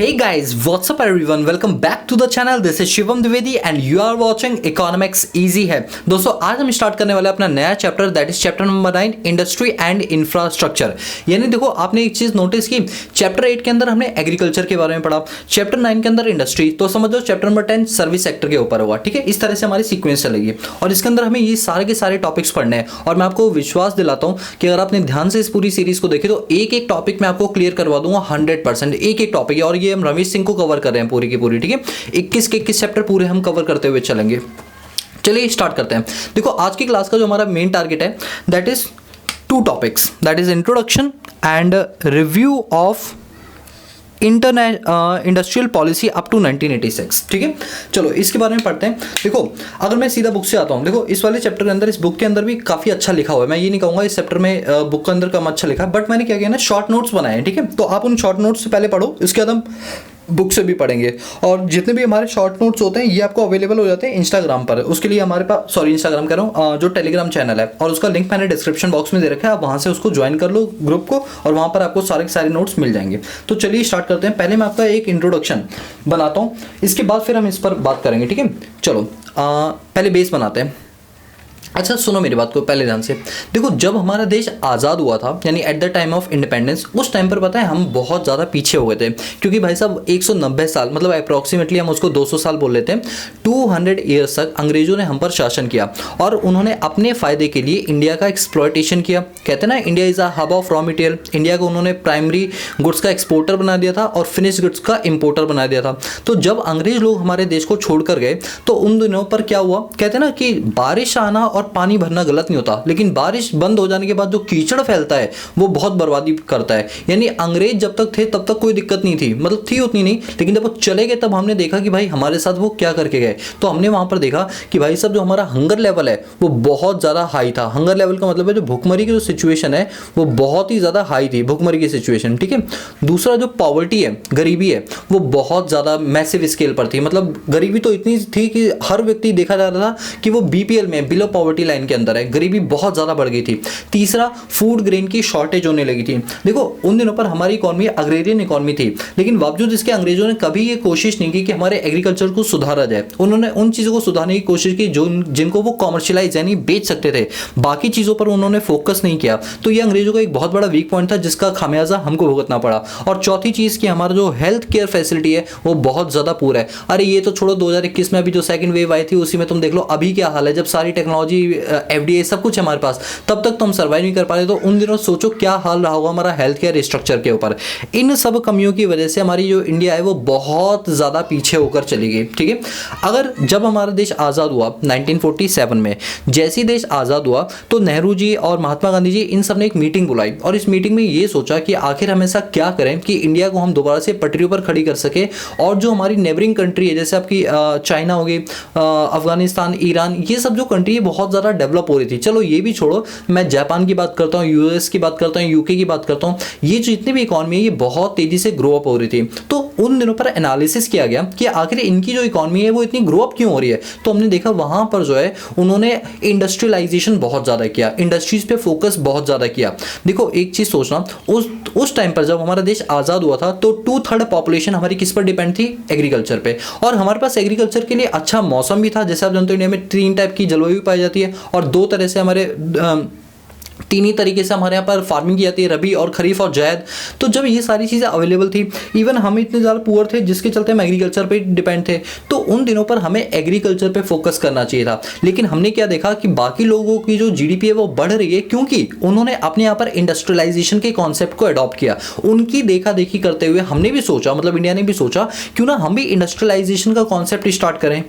Hey guys, what's up everyone? Welcome back to the channel. This is Shivam Dwivedi and you are watching Economics Easy है। दोस्तों आज हम start करने वाले अपना नया chapter that is chapter number 9 industry and infrastructure. यानी देखो आपने एक चीज नोटिस की, चैप्टर 8 के अंदर हमने एग्रीकल्चर के बारे में पढ़ा, चैप्टर 9 के अंदर इंडस्ट्री, तो समझो चैप्टर नंबर 10 सर्विस सेक्टर के ऊपर होगा। ठीक है, इस तरह से हमारी सीक्वेंस चलेगी और इसके अंदर हमें ये सारे के सारे टॉपिक्स पढ़ने हैं। और मैं आपको विश्वास दिलाता हूँ कि अगर आपने ध्यान से इस पूरी सीरीज को देखे तो एक एक टॉपिक मैं आपको क्लियर करवा दूंगा 100%, एक एक टॉपिक। और ये हम रमेश सिंह को कवर कर रहे हैं पूरी की पूरी। ठीक है, 21 के 21 चैप्टर पूरे हम कवर करते हुए चलेंगे। चलिए स्टार्ट करते हैं। देखो आज की क्लास का जो हमारा मेन टारगेट है that is 2 topics, that is introduction and review of industrial policy up to 1986। ठीक है, चलो इसके बारे में पढ़ते हैं। देखो अगर मैं सीधा बुक से आता हूँ, देखो इस वाले चैप्टर के अंदर, इस बुक के अंदर भी काफ़ी अच्छा लिखा हुआ है। मैं ये नहीं कहूँगा इस चैप्टर में बुक के अंदर कम अच्छा लिखा है, बट मैंने क्या किया ना, शॉर्ट नोट्स बनाए हैं। ठीक है, तो आप उन शॉर्ट नोट्स से पहले पढ़ो, इसके बाद हम बुक से भी पढ़ेंगे। और जितने भी हमारे शॉर्ट नोट्स होते हैं ये आपको अवेलेबल हो जाते हैं इंस्टाग्राम पर। उसके लिए हमारे पास, सॉरी इंस्टाग्राम कह रहा हूँ, जो टेलीग्राम चैनल है, और उसका लिंक मैंने डिस्क्रिप्शन बॉक्स में दे रखा है। आप वहाँ से उसको ज्वाइन कर लो ग्रुप को, और वहाँ पर आपको सारे के सारे नोट्स मिल जाएंगे। तो चलिए स्टार्ट करते हैं। पहले मैं आपका एक इंट्रोडक्शन बनाता हूँ, इसके बाद फिर हम इस पर बात करेंगे। ठीक है, चलो पहले बेस बनाते हैं। अच्छा सुनो मेरी बात को पहले ध्यान से। देखो जब हमारा देश आज़ाद हुआ था, यानी at the time of independence, उस टाइम पर पता है हम बहुत ज़्यादा पीछे हो गए थे। क्योंकि भाई साहब 190 साल, मतलब अप्रॉक्सीमेटली हम उसको 200 साल बोल लेते हैं, 200 ईयर्स तक अंग्रेजों ने हम पर शासन किया और उन्होंने अपने फ़ायदे के लिए इंडिया का एक्सप्लॉयटेशन किया। कहते हैं ना India is a hub of raw material. India को उन्होंने प्राइमरी गुड्स का एक्सपोर्टर बना दिया था और फिनिश गुड्स का इम्पोर्टर बना दिया था। तो जब अंग्रेज लोग हमारे देश को छोड़ कर गए तो उन दिनों पर क्या हुआ, कहते हैं ना कि बारिश आना और पानी भरना गलत नहीं होता, लेकिन बारिश बंद हो जाने के बाद जो कीचड़ फैलता है वो बहुत बर्बादी करता है। यानी अंग्रेज जब तक थे तब तक कोई दिक्कत नहीं थी, मतलब थी उतनी नहीं, लेकिन जब वो चले गए तब हमने देखा कि भाई हमारे साथ वो क्या करके गए। तो हमने वहां पर देखा कि भाई साहब जो हमारा हंगर लेवल है वो बहुत ज़्यादा हाई था। हंगर लेवल का मतलब है जो भुखमरी की जो सिचुएशन है वो बहुत ही ज़्यादा हाई थी, भुखमरी की सिचुएशन। ठीक है, दूसरा जो पॉवर्टी है, गरीबी है, वो बहुत ज़्यादा मैसिव स्केल पर थी। मतलब गरीबी तो इतनी थी कि हर व्यक्ति देखा जा रहा था कि वो बीपीएल में, बिलो पॉवर्टी लाइन के अंदर है। गरीबी बहुत ज्यादा बढ़ गई थी। तीसरा फूड ग्रेन की शॉर्टेज होने लगी थी। देखो उन दिनों पर हमारी इकोनॉमी अग्रेरियन इकोनॉमी थी, लेकिन बावजूद इसके अंग्रेजों ने कभी ये कोशिश नहीं की कि हमारे एग्रीकल्चर को सुधारा जाए। उन्होंने उन चीजों को सुधारने की कोशिश की जो जिनको वो कॉमर्शियलाइज यानी बेच सकते थे, बाकी चीजों पर उन्होंने फोकस नहीं किया। तो ये अंग्रेजों का एक बहुत बड़ा वीक पॉइंट था जिसका खामियाजा हमको भुगतना पड़ा। और चौथी चीज की हमारा जो हेल्थ केयर फैसिलिटी है वो बहुत ज्यादा पूरा है। अरे ये तो छोड़ो, 2021 में अभी जो सेकंड वेव आई थी उसी में तुम देख लो अभी क्या हाल है। जब सारी टेक्नोलॉजी, एफडीए सब कुछ हमारे पास, तब तक तो हम सर्वाइव नहीं कर पा रहे। तो उन दिनों सोचो क्या हाल रहा होगा हमारा हेल्थ केयर स्ट्रक्चर के ऊपर। इन सब कमियों की वजह से हमारी जो इंडिया है वो बहुत ज़्यादा पीछे होकर चली गई। ठीक है, अगर जब हमारा देश आज़ाद हुआ 1947 में, जैसे ही देश आज़ाद हुआ तो नेहरू जी और महात्मा गांधी जी इन सब ने एक मीटिंग बुलाई और इस मीटिंग में ये सोचा कि आखिर हम ऐसा क्या करें कि इंडिया को हम दोबारा से पटरियों पर खड़ी कर सके। और जो हमारी नेबरिंग कंट्री है, जैसे आपकी चाइना हो गई, अफगानिस्तान, ईरान, ये सब जो कंट्री है बहुत ज़्यादा डेवलप हो रही थी। चलो ये भी छोड़ो, मैं जापान की बात करता हूँ, यूएस की बात करता हूँ, यूके की बात करता हूँ, ये जितनी भी इकोनॉमी है ये बहुत तेजी से ग्रो अप हो रही थी। तो उन दिनों पर एनालिसिस किया गया कि आखिर इनकी जो इकोनॉमी है वो इतनी ग्रो अप क्यों हो रही है। तो हमने देखा वहां पर जो है उन्होंने इंडस्ट्रियलाइजेशन बहुत ज़्यादा किया, इंडस्ट्रीज पे फोकस बहुत ज़्यादा किया। देखो एक चीज़ सोचना, उस टाइम पर जब हमारा देश आज़ाद हुआ था तो 2/3 पॉपुलेशन हमारी किस पर डिपेंड थी, एग्रीकल्चर पे। और हमारे पास एग्रीकल्चर के लिए अच्छा मौसम भी था। जैसे आप जानते हो इंडिया में 3 टाइप की जलवायु पाई जाती है और 2 तरह से हमारे 3 ही तरीके से हमारे यहाँ पर फार्मिंग की जाती है, रबी और खरीफ और जायद। तो जब ये सारी चीज़ें अवेलेबल थी, इवन हम इतने ज़्यादा पुअर थे जिसके चलते हम एग्रीकल्चर पे डिपेंड थे, तो उन दिनों पर हमें एग्रीकल्चर पे फोकस करना चाहिए था। लेकिन हमने क्या देखा कि बाकी लोगों की जो जीडीपी है वो बढ़ रही है क्योंकि उन्होंने अपने यहाँ पर इंडस्ट्रियलाइजेशन के कॉन्सेप्ट को अडॉप्ट किया। उनकी देखा देखी करते हुए हमने भी सोचा, मतलब इंडिया ने भी सोचा क्यों ना हम भी इंडस्ट्रियलाइजेशन का कॉन्सेप्ट स्टार्ट करें,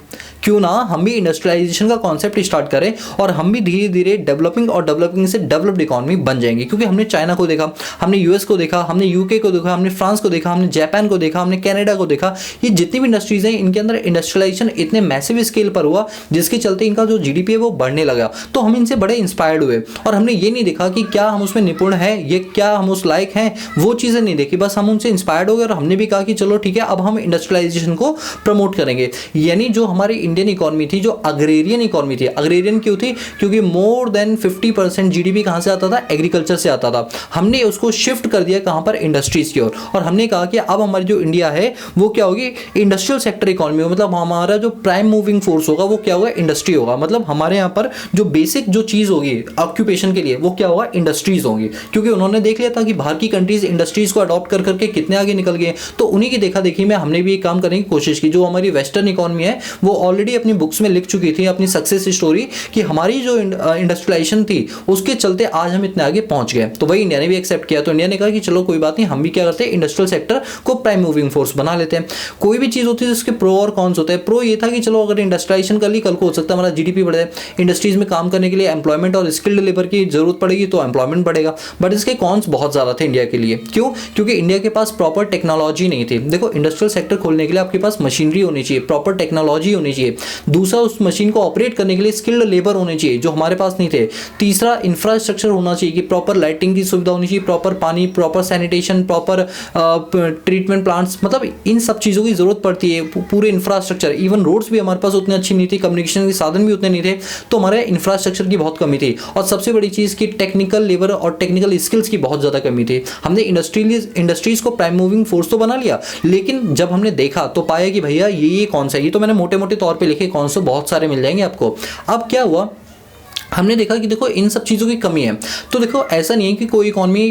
क्यों ना हम भी इंडस्ट्रियलाइजेशन का कॉन्सेप्ट स्टार्ट करें और हम भी धीरे धीरे डेवलपिंग और डेवलपिंग से डेवलप्ड इकोनॉमी बन जाएंगे। क्योंकि हमने चाइना को देखा, हमने यूएस को देखा, हमने यूके को देखा, हमने फ्रांस को देखा, हमने जापान को देखा, हमने कनाडा को देखा। ये जितनी भी इंडस्ट्रीज हैं इनके अंदर इंडस्ट्रियलाइजेशन इतने मैसिव स्केल पर हुआ जिसके चलते इनका जो जीडीपी है वो बढ़ने लगा। तो हम इनसे बड़े इंस्पायर्ड हुए और हमने ये नहीं देखा कि क्या हम उसमें निपुण हैं, ये क्या हम उस लायक हैं, वो चीज़ें नहीं देखी, बस हम उनसे इंस्पायर्ड हो गए और हमने भी कहा कि चलो ठीक है अब हम इंडस्ट्रियलाइजेशन को प्रमोट करेंगे। यानी जो हमारी इंडियन इकोनॉमी थी, जो अग्रेरियन इकोनॉमी थी, अग्रेरियन क्यों थी? क्योंकि मोर देन 50% जीडीपी कहाँ से आता था? एग्रीकल्चर से आता था। हमने उसको शिफ्ट कर दिया कहाँ पर? इंडस्ट्रीज की ओर। और हमने कहा कि अब हमारी जो इंडिया है वो क्या होगी? इंडस्ट्रियल सेक्टर इकोनॉमी होगी। मतलब हमारा जो प्राइम मूविंग फोर्स होगा वो क्या होगा? इंडस्ट्री होगा। मतलब हमारे यहाँ पर जो बेसिक जो चीज़ होगी ऑक्यूपेशन के लिए वो क्या होगा? इंडस्ट्रीज होंगी। क्योंकि उन्होंने देख लिया था कि बाहर की कंट्रीज इंडस्ट्रीज को अडॉप्ट कर करके कितने आगे निकल गए, तो उन्हीं की देखा देखी में हमने भी एक काम करने की कोशिश की। जो हमारी वेस्टर्न इकोनॉमी है वो ऑलरेडी अपनी बुक्स में लिख चुकी थी अपनी सक्सेस स्टोरी कि हमारी जो इंडस्ट्रियलाइजेशन थी उसके चलते आज हम इतने आगे पहुंच गए। तो वही इंडिया ने भी एक्सेप्ट किया। तो इंडिया ने कहा कि चलो कोई बात नहीं, हम भी क्या करते हैं, इंडस्ट्रियल सेक्टर को प्राइम मूविंग फोर्स बना लेते हैं। कोई भी चीज़ होती है जिसके प्रो और कॉन्स होते हैं। प्रो ये था कि चलो अगर इंडस्ट्रियलाइजेशन कर ली, कल को हो सकता है हमारा जीडीपी बढ़े, इंडस्ट्रीज में काम करने के लिए एम्प्लॉयमेंट और स्किल्ड लेबर की जरूरत पड़ेगी तो एम्प्लॉयमेंट बढ़ेगा। बट इसके कॉन्स बहुत ज़्यादा थे इंडिया के लिए। क्यों? क्योंकि इंडिया के पास प्रॉपर टेक्नोलॉजी नहीं थी। देखो इंडस्ट्रियल सेक्टर खोलने के लिए आपके पास मशीनरी होनी चाहिए, प्रॉपर टेक्नोलॉजी होनी चाहिए। दूसरा, उस मशीन को ऑपरेट करने के लिए स्किल्ड लेबर होने चाहिए जो हमारे पास नहीं थे। तीसरा, इंफ्रास्ट्रक्चर होना चाहिए कि प्रॉपर लाइटिंग की सुविधा होनी चाहिए, प्रॉपर पानी, proper sanitation, proper treatment plants, मतलब इन सब चीज़ों की जरूरत पड़ती है। पूरे इंफ्रास्ट्रक्चर, इवन रोड्स भी हमारे पास उतनी अच्छी नहीं थी, कम्युनिकेशन के साधन भी उतने नहीं थे, तो हमारे इंफ्रास्ट्रक्चर की बहुत कमी थी। और सबसे बड़ी चीज़ की टेक्निकल लेबर और टेक्निकल स्किल्स की बहुत ज़्यादा कमी थी। हमने इंडस्ट्रीज को प्राइम मूविंग फोर्स तो बना लिया, लेकिन जब हमने देखा तो पाया कि भैया ये कौन सा है। ये तो मैंने मोटे मोटे तौर पे लिखे, कौन से बहुत सारे मिल जाएंगे आपको। अब क्या हुआ, हमने देखा कि देखो इन सब चीज़ों की कमी है। तो देखो ऐसा नहीं है कि कोई इकॉनमी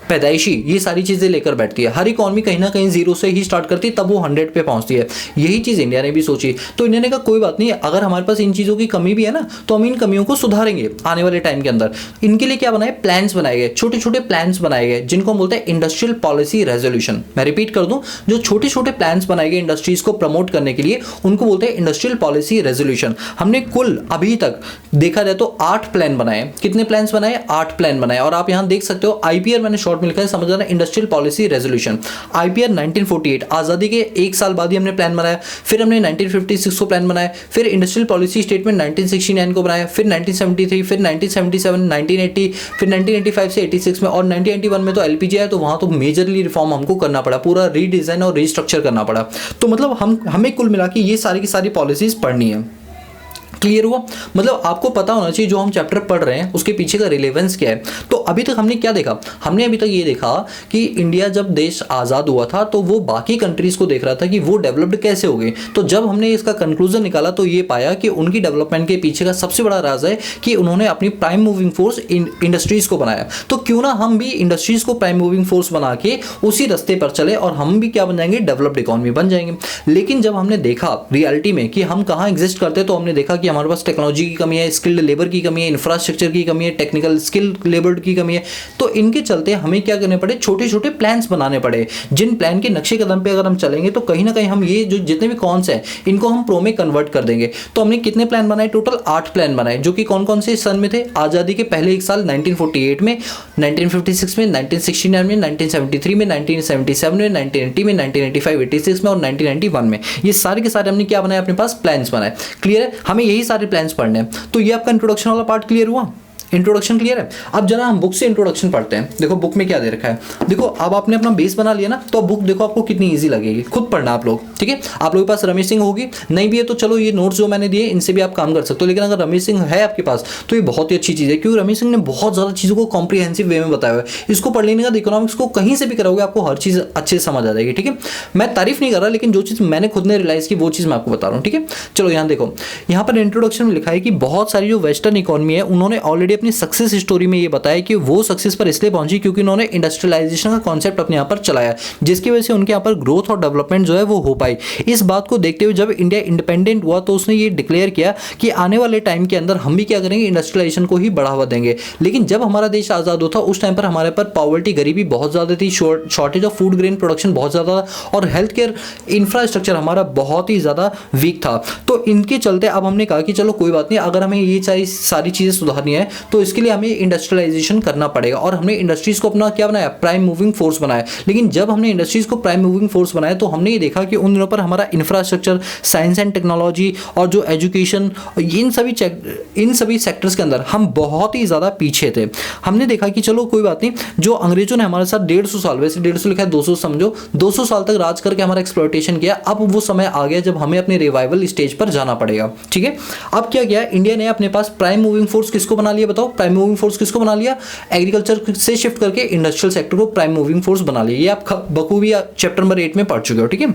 पैदाइशी ये सारी चीज़ें लेकर बैठती है। हर इकॉनमी कहीं ना कहीं जीरो से ही स्टार्ट करती है, तब वो 100 पे पहुंचती है। यही चीज़ इंडिया ने भी सोची। तो इंडिया ने कहा कोई बात नहीं, अगर हमारे पास इन चीज़ों की कमी भी है ना तो हम इन कमियों को सुधारेंगे आने वाले टाइम के अंदर। इनके लिए क्या बनाए? प्लान्स बनाए गए, छोटे छोटे प्लान्स बनाए गए जिनको हम बोलते हैं इंडस्ट्रियल पॉलिसी रेजोल्यूशन। मैं रिपीट कर दूं, जो छोटे छोटे प्लान्स बनाए गए इंडस्ट्रीज को प्रमोट करने के लिए उनको बोलते हैं इंडस्ट्रियल पॉलिसी रेजोल्यूशन। हमने कुल अभी तक देखा जाए तो 8 प्लान बनाए। कितने प्लान्स बनाए? 8 प्लान बनाए। और आप यहां देख सकते हो आईपीआर मैंने शॉर्ट में लिखा है, समझ रहे हैं, इंडस्ट्रियल पॉलिसी रेजोल्यूशन। आईपीआर 1948 आजादी के 1 साल बाद ही हमने प्लान बनाया। फिर हमने 1956 को प्लान बनाया, फिर इंडस्ट्रियल पॉलिसी स्टेटमेंट 1969 को बनाया, फिर 1973, फिर 1977, 1980, फिर 1985 से 86 में, और 1991 में तो एलपीजी आया तो वहां तो मेजरली रिफॉर्म हमको करना पड़ा, पूरा रीडिजाइन और रीस्ट्रक्चर करना पड़ा। तो मतलब हमें कुल मिला के ये सारी की सारी पॉलिसीज पढ़नी है। क्लियर हुआ? मतलब आपको पता होना चाहिए जो हम चैप्टर पढ़ रहे हैं उसके पीछे का रिलेवेंस क्या है। तो अभी तक हमने क्या देखा? हमने अभी तक ये देखा कि इंडिया जब देश आज़ाद हुआ था तो वो बाकी कंट्रीज को देख रहा था कि वो डेवलप्ड कैसे हो गए। तो जब हमने इसका कंक्लूजन निकाला तो ये पाया कि उनकी डेवलपमेंट के पीछे का सबसे बड़ा राज है कि उन्होंने अपनी प्राइम मूविंग फोर्स इंडस्ट्रीज को बनाया। तो क्यों ना हम भी इंडस्ट्रीज को प्राइम मूविंग फोर्स बना के उसी रास्ते पर चले और हम भी क्या बन जाएंगे? डेवलप्ड इकोनॉमी बन जाएंगे। लेकिन जब हमने देखा रियलिटी में कि हम कहाँ एग्जिस्ट करते हैं तो हमने देखा कि हमारे पास टेक्नोलॉजी की कमी है, स्किल्ड लेबर की कमी है, इंफ्रास्ट्रक्चर की कमी है, टेक्निकल स्किल लेबर की कमी है। तो इनके चलते हमें क्या करने पड़े? छोटे छोटे प्लान्स बनाने पड़े, जिन प्लान के नक्शे कदम पे अगर हम चलेंगे तो कहीं ना कहीं हम ये जो जितने भी कॉन्स हैं इनको हम प्रो में कन्वर्ट कर देंगे। तो हमने कितने प्लान बनाए? टोटल 8 प्लान बनाए, जो कि कौन कौन से सन में थे? आज़ादी के पहले एक साल 1948 में, 1956 में, 1969 में, 1973 में, 1977 में, 1980 में, 1985, 86 में और 1991 में। ये सारे के सारे हमने क्या बनाए? अपने पास प्लान्स बनाए। क्लियर है? हमें यही सारे प्लान्स पढ़ने हैं। तो ये आपका इंट्रोडक्शन वाला पार्ट क्लियर हुआ? इंट्रोडक्शन क्लियर है? अब जरा हम बुक से इंट्रोडक्शन पढ़ते हैं। देखो बुक में क्या दे रखा है। देखो अब आपने अपना बेस बना लिया ना, तो बुक देखो आपको कितनी इजी लगेगी। खुद पढ़ना आप लोग, ठीक है? आप लोगों के पास रमेश सिंह होगी, नहीं भी है तो चलो ये नोट्स जो मैंने दिए इनसे भी आप काम कर सकते हो। लेकिन अगर रमेश सिंह है आपके पास तो ये बहुत ही अच्छी चीज़ है, क्योंकि रमेश सिंह ने बहुत ज़्यादा चीज़ों को कॉम्प्रिहेंसिव वे में बताया हुआ है। इसको पढ़ लेने का इकोनॉमिक्स को कहीं से भी करोगे आपको हर चीज़ अच्छे से समझ आ जाएगी, ठीक है? मैं तारीफ नहीं कर रहा, लेकिन जो चीज़ मैंने खुद ने रियलाइज़ की वो चीज़ मैं आपको बता रहा हूँ, ठीक है? चलो यहाँ देखो, यहाँ पर इंट्रोडक्शन में लिखा है कि बहुत सारी जो वेस्टर्न इकोनॉमी है उन्होंने ऑलरेडी अपनी सक्सेस स्टोरी में ये बताया कि वो सक्सेस पर इसलिए पहुंची क्योंकि उन्होंने इंडस्ट्रियलाइजेशन का कॉन्सेप्ट अपने यहाँ पर चलाया, जिसकी वजह से उनके यहाँ पर ग्रोथ और डेवलपमेंट जो है वो हो पाई। इस बात को देखते हुए जब इंडिया इंडिपेंडेंट हुआ तो उसने ये डिक्लेयर किया कि आने वाले टाइम के अंदर हम भी क्या करेंगे? इंडस्ट्रियलाइजेशन को ही बढ़ावा देंगे। लेकिन जब हमारा देश आज़ाद होता उस टाइम पर हमारे पर पॉवर्टी, गरीबी बहुत ज़्यादा थी, shortage of food grain production बहुत ज़्यादा था और हेल्थ केयर इंफ्रास्ट्रक्चर हमारा बहुत ही ज़्यादा वीक था। तो इनके चलते अब हमने कहा कि चलो कोई बात नहीं, अगर हमें ये सारी चीज़ें सुधारनी है तो इसके लिए हमें इंडस्ट्रियलाइजेशन करना पड़ेगा और हमने इंडस्ट्रीज को अपना क्या बनाया, प्राइम मूविंग फोर्स बनाया। लेकिन जब हमने इंडस्ट्रीज को प्राइम मूविंग फोर्स बनाया तो हमने ये देखा कि उन दिनों पर हमारा इंफ्रास्ट्रक्चर, साइंस एंड टेक्नोलॉजी और जो एजुकेशन, इन सभी सेक्टर्स के अंदर हम बहुत ही ज़्यादा पीछे थे। हमने देखा कि चलो कोई बात नहीं, जो अंग्रेजों ने हमारे साथ 150 साल, वैसे 150 लिखा है 200 समझो, 200 साल तक राज करके हमारा एक्सप्लॉयटेशन किया। अब वो समय आ गया जब हमें अपने रिवाइवल स्टेज पर जाना पड़ेगा। ठीक है, अब क्या किया इंडिया ने अपने पास प्राइम मूविंग फोर्स किसको बना लिया, बताओ प्राइम मूविंग फोर्स किसको बना लिया, एग्रीकल्चर से शिफ्ट करके इंडस्ट्रियल सेक्टर को प्राइम मूविंग फोर्स बना लिया। ये आप बखूबी चैप्टर नंबर 8 में पढ़ चुके हो। ठीक है,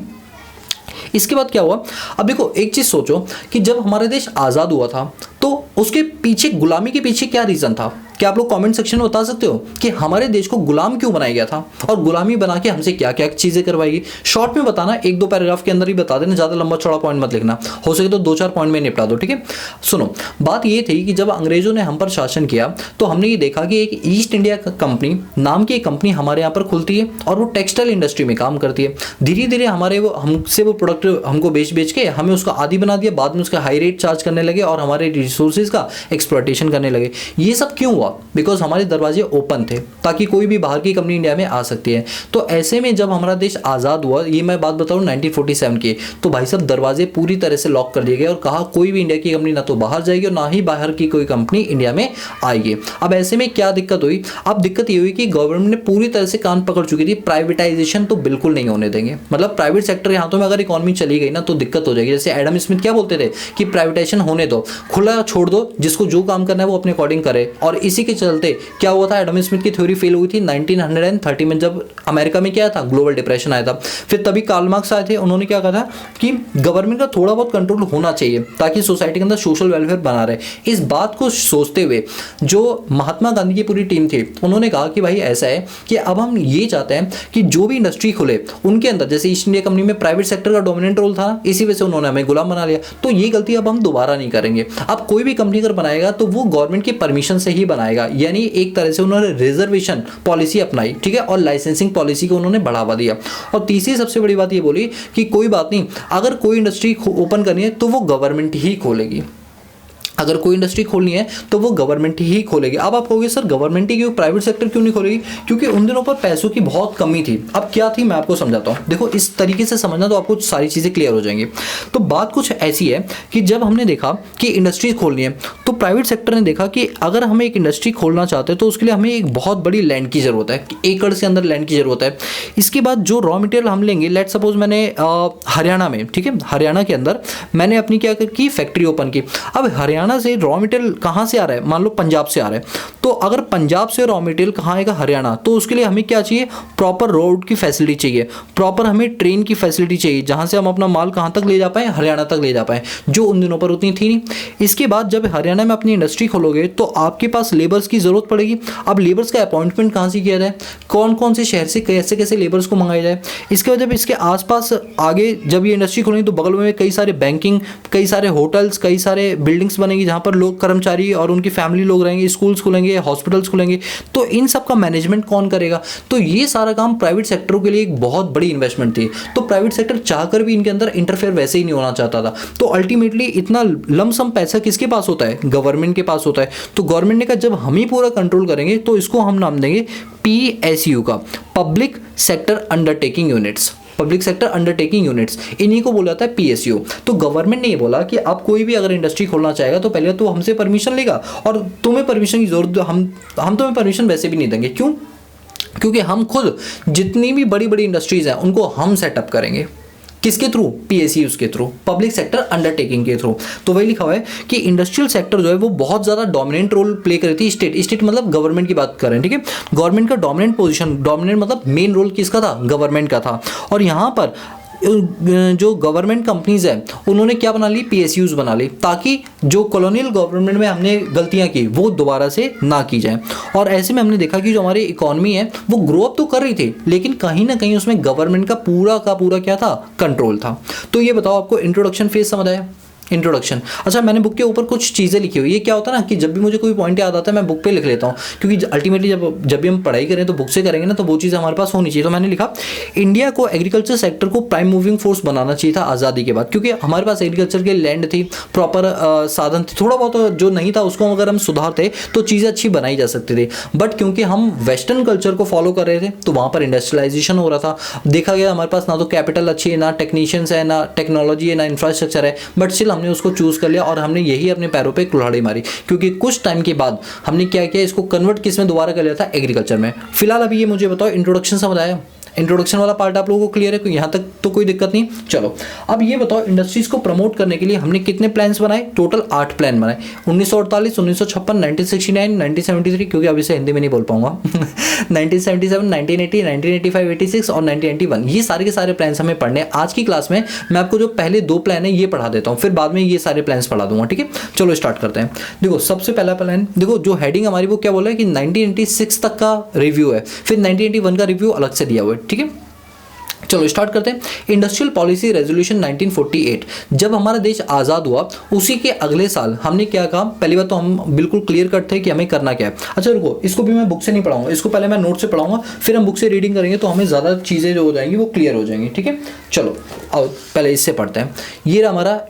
इसके बाद क्या हुआ, अब देखो एक चीज सोचो कि जब हमारा देश आजाद हुआ था तो उसके पीछे, गुलामी के पीछे क्या रीजन था? क्या आप लोग कमेंट सेक्शन में बता सकते हो कि हमारे देश को गुलाम क्यों बनाया गया था और गुलामी बना के हमसे क्या क्या चीजें करवाएगी? शॉर्ट में बताना, 1-2 पैराग्राफ के अंदर ही बता देना, ज्यादा लंबा चौड़ा पॉइंट मत लिखना, हो सके तो 2-4 पॉइंट में निपटा दो। ठीक है, सुनो, बात ये थी कि जब अंग्रेजों ने हम पर शासन किया तो हमने ये देखा कि एक ईस्ट इंडिया कंपनी नाम की एक कंपनी हमारे यहाँ पर खुलती है और वो टेक्सटाइल इंडस्ट्री में काम करती है। धीरे धीरे हमारे हमसे वो प्रोडक्ट हमको बेच के हमें उसका आदी बना दिया, बाद में उसका हाई रेट चार्ज करने लगे और हमारे रिसोर्सेज का एक्सप्लॉयटेशन करने लगे। ये सब क्यों हुआ? बिकॉज हमारे दरवाजे ओपन थे ताकि कोई भी बाहर की कंपनी इंडिया में आ सकती है। तो ऐसे में जब हमारा देश आज़ाद हुआ, ये मैं बात बताऊँ 1947 की, तो भाई साहब दरवाजे पूरी तरह से लॉक कर दिए गए और कहा कोई भी इंडिया की कंपनी ना तो बाहर जाएगी और ना ही बाहर की कोई कंपनी इंडिया में आएगी। अब ऐसे में क्या दिक्कत हुई? अब दिक्कत ये हुई कि गवर्नमेंट ने पूरी तरह से कान पकड़ चुकी थी, प्राइवेटाइजेशन तो बिल्कुल नहीं होने देंगे। मतलब प्राइवेट सेक्टर के हाथों में अगर इकोनॉमी चली गई ना तो दिक्कत हो जाएगी। जैसे एडम स्मिथ क्या बोलते थे कि प्राइवेटाइजेशन होने दो, खुला छोड़ दो, जिसको जो काम करना है वो अपने अकॉर्डिंग करे। और इसी के चलते क्या हुआ था, एडम स्मिथ की थ्योरी फेल हुई थी 1930 में, जब अमेरिका में क्या था, ग्लोबल डिप्रेशन आया था। फिर तभी कार्ल मार्क्स आए थे, उन्होंने क्या कहा था कि गवर्नमेंट का थोड़ा बहुत कंट्रोल होना चाहिए ताकि सोसाइटी के अंदर सोशल वेलफेयर बना रहे। इस बात को सोचते हुए जो महात्मा गांधी की पूरी टीम थी, उन्होंने कहा कि भाई ऐसा है कि अब हम ये चाहते हैं कि जो भी इंडस्ट्री खुले उनके अंदर, जैसे ईस्ट इंडिया कंपनी में प्राइवेट सेक्टर का डोमिनेंट रोल था, इसी वजह से उन्होंने हमें गुलाम बना लिया। तो ये गलती अब हम दोबारा नहीं करेंगे। अब कोई भी कंपनी अगर बनाएगा तो वो गवर्नमेंट की परमिशन से ही बनाएगा, यानी एक तरह से उन्होंने रिजर्वेशन पॉलिसी अपनाई। ठीक है, और लाइसेंसिंग पॉलिसी को उन्होंने बढ़ावा दिया। और तीसरी सबसे बड़ी बात ये बोली कि कोई बात नहीं, अगर कोई इंडस्ट्री ओपन करनी है तो वो गवर्नमेंट ही खोलेगी। अगर कोई इंडस्ट्री खोलनी है तो वो गवर्नमेंट ही खोलेगी। अब आप कहोगे सर गवर्नमेंट ही क्यों, प्राइवेट सेक्टर क्यों नहीं खोलेगी? क्योंकि उन दिनों पर पैसों की बहुत कमी थी। अब क्या थी मैं आपको समझाता हूँ, देखो इस तरीके से समझना तो आपको सारी चीज़ें क्लियर हो जाएंगी। तो बात कुछ ऐसी है कि जब हमने देखा कि इंडस्ट्रीज खोलनी है तो प्राइवेट सेक्टर ने देखा कि अगर हमें एक इंडस्ट्री खोलना चाहते हैं तो उसके लिए हमें एक बहुत बड़ी लैंड की ज़रूरत है, एकड़ से अंदर लैंड की ज़रूरत है। इसके बाद जो रॉ मटेरियल हम लेंगे, लेट सपोज मैंने हरियाणा में, ठीक है, हरियाणा के अंदर मैंने अपनी क्या की फैक्ट्री ओपन की। अब हरियाणा से रॉ मटेरियल कहां से आ रहा है, मान लो पंजाब से आ रहा है, तो अगर पंजाब से रॉ मटेरियल कहां आएगा, हरियाणा, तो उसके लिए हमें क्या चाहिए, प्रॉपर रोड की फैसिलिटी चाहिए, प्रॉपर हमें ट्रेन की फैसिलिटी चाहिए जहां से हम अपना माल कहां तक ले जा पाए, हरियाणा तक ले जा पाए, जो उन दिनों पर उतनी थी नहीं। इसके बाद जब हरियाणा में अपनी इंडस्ट्री खोलोगे तो आपके पास लेबर्स की जरूरत पड़ेगी। अब लेबर्स का अपॉइंटमेंट कहां से किया जाए, कौन कौन से शहर से कैसे कैसे लेबर्स को मंगाया जाए। इसके बाद जब इसके आसपास आगे जब ये इंडस्ट्री खोलेंगे तो बगल में कई सारे बैंकिंग, कई सारे होटल्स, कई सारे बिल्डिंग्स बनेंगी जहां पर लोग, कर्मचारी और उनकी फैमिली लोग रहेंगे, स्कूल्स खुलेंगे, हॉस्पिटल्स खुलेंगे। तो इन सब का मैनेजमेंट कौन करेगा? तो ये सारा काम प्राइवेट सेक्टरों के लिए एक बहुत बड़ी इन्वेस्टमेंट थी। तो प्राइवेट सेक्टर चाहकर भी इनके अंदर इंटरफेयर वैसे ही नहीं होना चाहता था। तो अल्टीमेटली इतना लमसम पैसा किसके पास होता है, गवर्नमेंट के पास होता है। तो गवर्नमेंट ने कहा जब हम ही पूरा कंट्रोल करेंगे तो इसको हम नाम देंगे PSU का, public sector undertaking units. Public sector undertaking units, इन्हीं को बोला जाता है PSU। तो गवर्नमेंट ने ये बोला कि अब कोई भी अगर इंडस्ट्री खोलना चाहेगा तो पहले तो हमसे परमिशन लेगा, और तुम्हें परमिशन की जरूरत, हम तुम्हें परमिशन वैसे भी नहीं देंगे। क्यों? क्योंकि हम खुद जितनी भी बड़ी बड़ी इंडस्ट्रीज हैं उनको हम सेटअप करेंगे। किसके थ्रू? PSUs के थ्रू, पब्लिक सेक्टर अंडरटेकिंग के थ्रू। तो वही लिखा हुआ है कि इंडस्ट्रियल सेक्टर जो है वो बहुत ज़्यादा डोमिनेंट रोल प्ले कर रही थी। स्टेट मतलब गवर्नमेंट की बात कर रहे हैं, ठीक है। गवर्नमेंट का डोमिनेंट पोजीशन, डोमिनेंट मतलब मेन रोल किसका था? गवर्नमेंट का था। और यहाँ पर जो गवर्नमेंट कंपनीज हैं उन्होंने क्या बना ली? PSUs बना ली, ताकि जो कॉलोनियल गवर्नमेंट में हमने गलतियां की वो दोबारा से ना की जाए। और ऐसे में हमने देखा कि जो हमारी इकोनॉमी है वो ग्रो अप तो कर रही थी, लेकिन कहीं ना कहीं उसमें गवर्नमेंट का पूरा क्या था? कंट्रोल था। तो ये बताओ, आपको इंट्रोडक्शन फेज समझ आया? इंट्रोडक्शन। अच्छा, मैंने बुक के ऊपर कुछ चीज़ें लिखी हुई है। ये क्या होता है ना कि जब भी मुझे कोई पॉइंट याद आता है मैं बुक पे लिख लेता हूँ, क्योंकि अल्टीमेटली जब भी हम पढ़ाई करें तो बुक से करेंगे ना, तो वो चीज़ हमारे पास होनी चाहिए। तो मैंने लिखा इंडिया को एग्रीकल्चर सेक्टर को प्राइम मूविंग फोर्स बनाना चाहिए था आज़ादी के बाद, क्योंकि हमारे पास एग्रीकल्चर की लैंड थी, प्रॉपर साधन थे, थोड़ा बहुत जो नहीं था उसको अगर हम सुधारते तो चीज़ें अच्छी बनाई जा सकती थी। बट क्योंकि हम वेस्टर्न कल्चर को फॉलो कर रहे थे तो वहाँ पर इंडस्ट्रियलाइजेशन हो रहा था। देखा गया हमारे पास ना तो कैपिटल अच्छी है, ना टेक्नीशियंस है, ना टेक्नोलॉजी है, ना इंफ्रास्ट्रक्चर है, बट स्टिल हमने उसको चूज़ कर लिया और हमने यही अपने पैरों पे कुल्हाड़ी मारी। क्योंकि कुछ टाइम के बाद हमने क्या किया, इसको कन्वर्ट किस में दोबारा कर लिया था, एग्रीकल्चर में। फिलहाल अभी ये मुझे बताओ, इंट्रोडक्शन समझ आया? इंट्रोडक्शन वाला पार्ट आप लोगों को क्लियर है? यहाँ तक तो कोई दिक्कत नहीं। चलो अब ये बताओ, इंडस्ट्रीज को प्रमोट करने के लिए हमने कितने प्लान्स बनाए? टोटल 8 प्लान बनाए। 1948, 1956, 1969, 1973, क्योंकि अभी से हिंदी में नहीं बोल पाऊंगा 1977, 1980, 1985, 86 और 1991, ये सारे के सारे प्लान्स हमें पढ़ने हैं। आज की क्लास में मैं आपको जो पहले 2 प्लान है ये पढ़ा देता हूँ, फिर बाद में ये सारे प्लान्स पढ़ा दूंगा, ठीक है? चलो स्टार्ट करते हैं। देखो सबसे पहला प्लान, देखो जो हेडिंग हमारी वो क्या बोला है कि 1986 तक का रिव्यू है, फिर 1981 का रिव्यू अलग से दिया हुआ है, ठीक है? चलो स्टार्ट करते हैं। इंडस्ट्रियल पॉलिसी रेजोल्यूशन 1948, जब हमारा देश आज़ाद हुआ उसी के अगले साल हमने क्या कहा? पहली बात तो हम बिल्कुल क्लियर कट थे कि हमें करना क्या है। अच्छा रुको, इसको भी मैं बुक से नहीं पढ़ाऊंगा, इसको पहले मैं नोट से पढ़ाऊंगा, फिर हम बुक से रीडिंग करेंगे तो हमें ज़्यादा चीज़ें जो हो जाएंगी वो क्लियर हो जाएंगी, ठीक है? चलो आओ पहले इससे पढ़ते हैं। ये रहा हमारा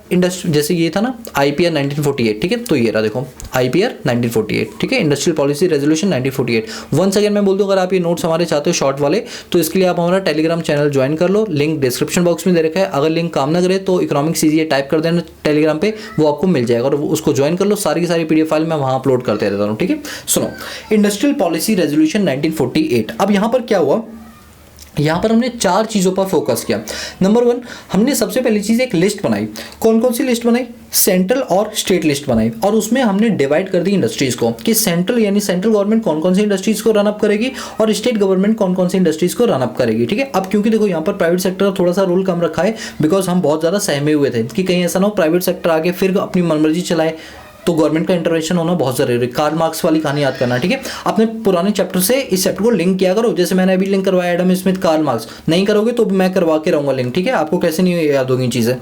जैसे ये था ना IPR 1948, ठीक है? तो ये रहा देखो IPR 1948, ठीक है? Industrial policy resolution 1948। Once again मैं बोल दूँ, अगर आप ये नोट्स हमारे चाहते हो शॉर्ट वाले, तो इसके लिए आप हमारा टेलीग्राम चैनल ज्वाइन कर लो, लिंक डिस्क्रिप्शन बॉक्स में दे रखा है। अगर लिंक काम ना करे तो इकोनॉमिक CGA टाइप कर देना टेलीग्राम पे, वो आपको मिल जाएगा और उसको ज्वाइन कर लो। सारी की सारी PDF फाइल मैं वहां अपलोड करते रहता हूँ, ठीक है? सुनो, इंडस्ट्रियल पॉलिसी रेजोल्यूशन 1948। अब यहां पर क्या हुआ, यहाँ पर हमने 4 चीज़ों पर फोकस किया। नंबर 1, हमने सबसे पहली चीज़ एक लिस्ट बनाई। कौन कौन सी लिस्ट बनाई? सेंट्रल और स्टेट लिस्ट बनाई, और उसमें हमने डिवाइड कर दी इंडस्ट्रीज़ को कि सेंट्रल यानी सेंट्रल गवर्नमेंट कौन कौन सी इंडस्ट्रीज़ को रन अप करेगी और स्टेट गवर्नमेंट कौन कौन सी इंडस्ट्रीज़ को रन अप करेगी, ठीक है? अब क्योंकि देखो यहाँ पर प्राइवेट सेक्टर का थोड़ा सा रोल कम रखा है, बिकॉज हम बहुत ज़्यादा सहमे हुए थे कि कहीं ऐसा ना हो प्राइवेट सेक्टर आगे फिर अपनी मनमर्जी चलाए, तो गवर्नमेंट का इंटरवेंशन होना बहुत जरूरी है। कार्ल मार्क्स वाली कहानी याद करना, ठीक है? अपने पुराने चैप्टर से इस चैप्टर को लिंक किया करो, जैसे मैंने अभी लिंक करवाया एडम स्मिथ, कार्ल मार्क्स। नहीं करोगे तो मैं करवा के रहूंगा लिंक, ठीक है? आपको कैसे नहीं याद होगी चीज़ें।